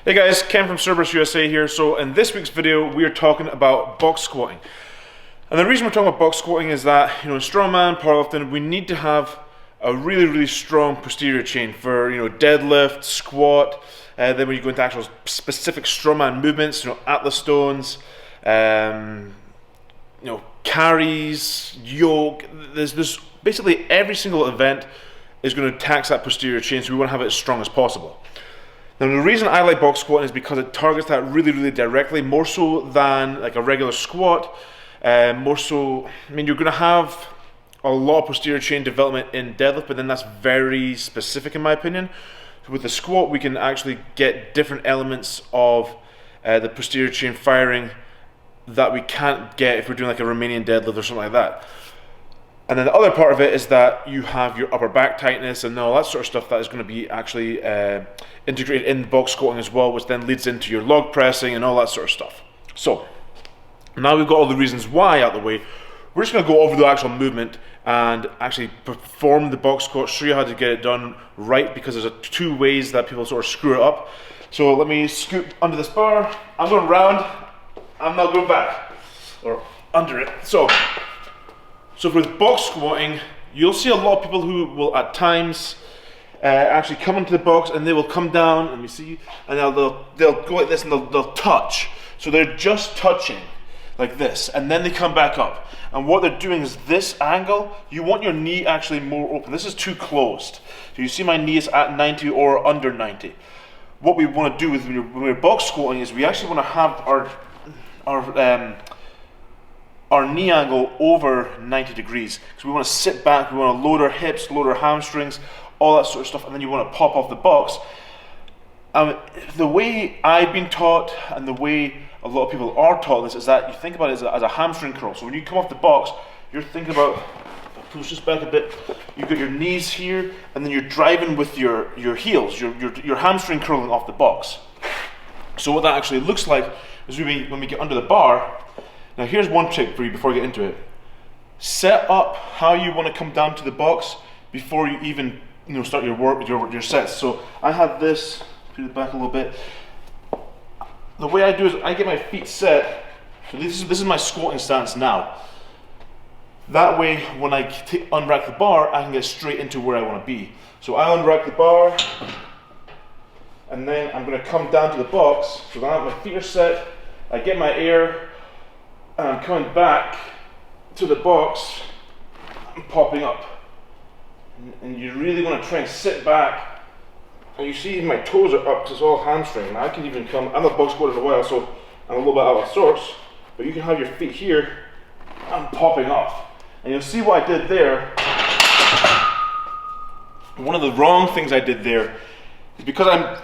Hey guys, Ken from Cerberus USA here. So in this week's video, we are talking about box squatting. And the reason we're talking about box squatting is that, in strongman, powerlifting, we need to have a really strong posterior chain for, deadlift, squat. Then when you go into actual specific strongman movements, atlas stones, carries, yoke. There's basically every single event is going to tax that posterior chain, so we want to have it as strong as possible. Now the reason I like box squatting is because it targets that really directly, more so than like a regular squat. More so, you're going to have a lot of posterior chain development in deadlift, but then that's very specific in my opinion. So with the squat, we can actually get different elements of the posterior chain firing that we can't get if we're doing like a Romanian deadlift or something like that. And then the other part of it is that you have your upper back tightness and all that sort of stuff that is going to be actually integrated in box squatting as well, which then leads into your log pressing and all that sort of stuff. So now we've got all the reasons why out of the way, we're just going to go over the actual movement and actually perform the box squat, show you how to get it done right, because there's two ways that people sort of screw it up. So let me scoot under this bar. I'm going round, I'm not going back or under it. So with box squatting, you'll see a lot of people who will at times actually come into the box and they will come down, let me see, and they'll go like this and they'll touch. So they're just touching like this, and then they come back up. And what they're doing is this angle, you want your knee actually more open. This is too closed. So you see my knee is at 90 or under 90. What we want to do when we're box squatting is we actually want to have our knee angle over 90 degrees, because we want to sit back, we want to load our hips, load our hamstrings, all that sort of stuff, and then you want to pop off the box. The way I've been taught and the way a lot of people are taught this is that you think about it as a hamstring curl. So when you come off the box, you're thinking about, push this back a bit, you've got your knees here, and then you're driving with your heels, your hamstring curling off the box. So what that actually looks like is when we get under the bar. Now here's one trick for you before you get into it. Set up how you want to come down to the box before you even start your work with your sets. So I have this, put it back a little bit. The way I do is I get my feet set. So this is my squatting stance now. That way when I unrack the bar, I can get straight into where I want to be. So I unrack the bar, and then I'm going to come down to the box. So now my feet are set, I get my air, and I'm coming back to the box and popping up. And you really want to try and sit back. And you see my toes are up because it's all hamstring. Now I can even come, I'm not box squatted in a while, so I'm a little bit out of sorts. But you can have your feet here, I'm popping off. And you'll see what I did there. One of the wrong things I did there is because I'm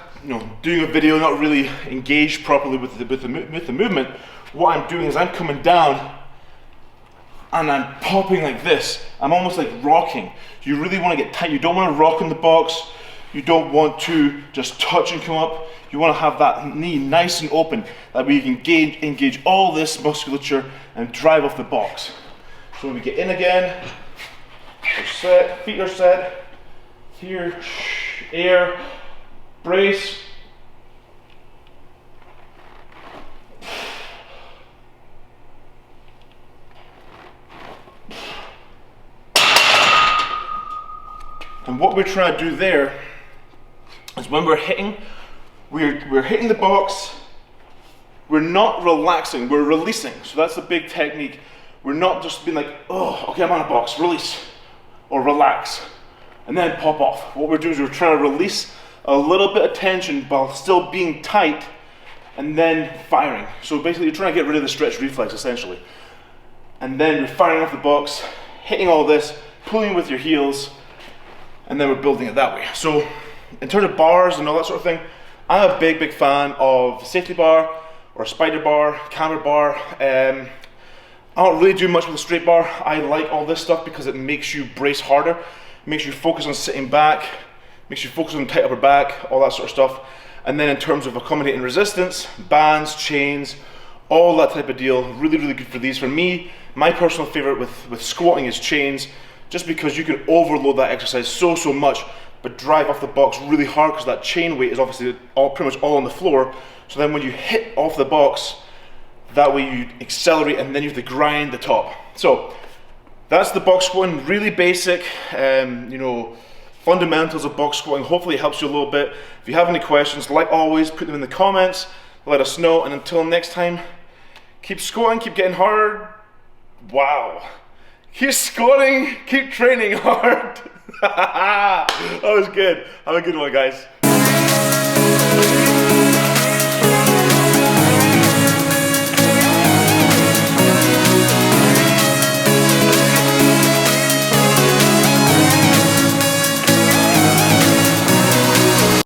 doing a video, not really engaged properly with the movement. What I'm doing is I'm coming down and I'm popping like this. I'm almost like rocking. You really want to get tight. You don't want to rock in the box. You don't want to just touch and come up. You want to have that knee nice and open, that we can engage all this musculature and drive off the box. So when we get in again, we're set, feet are set. Here, air, brace. And what we're trying to do there is when we're hitting the box, we're not relaxing, we're releasing. So that's the big technique. We're not just being like, oh, okay, I'm on a box, release, or relax, and then pop off. What we're doing is we're trying to release a little bit of tension while still being tight, and then firing. So basically you're trying to get rid of the stretch reflex essentially. And then you're firing off the box, hitting all this, pulling with your heels, and then we're building it that way. So in terms of bars and all that sort of thing, I'm a big fan of safety bar or spider bar, camber bar. I don't really do much with a straight bar. I like all this stuff because it makes you brace harder, makes you focus on sitting back, makes you focus on tight upper back, all that sort of stuff. And then in terms of accommodating resistance, bands, chains, all that type of deal, really good for these. For me, my personal favorite with squatting is chains, just because you can overload that exercise so much but drive off the box really hard, because that chain weight is obviously pretty much all on the floor. So then when you hit off the box, that way you accelerate and then you have to grind the top. So that's the box squatting, really basic, you know, fundamentals of box squatting. Hopefully it helps you a little bit. If you have any questions, like always, put them in the comments, let us know, and until next time, keep squatting, keep getting hard. Wow. Keep squatting, keep training hard. That was good. Have a good one, guys.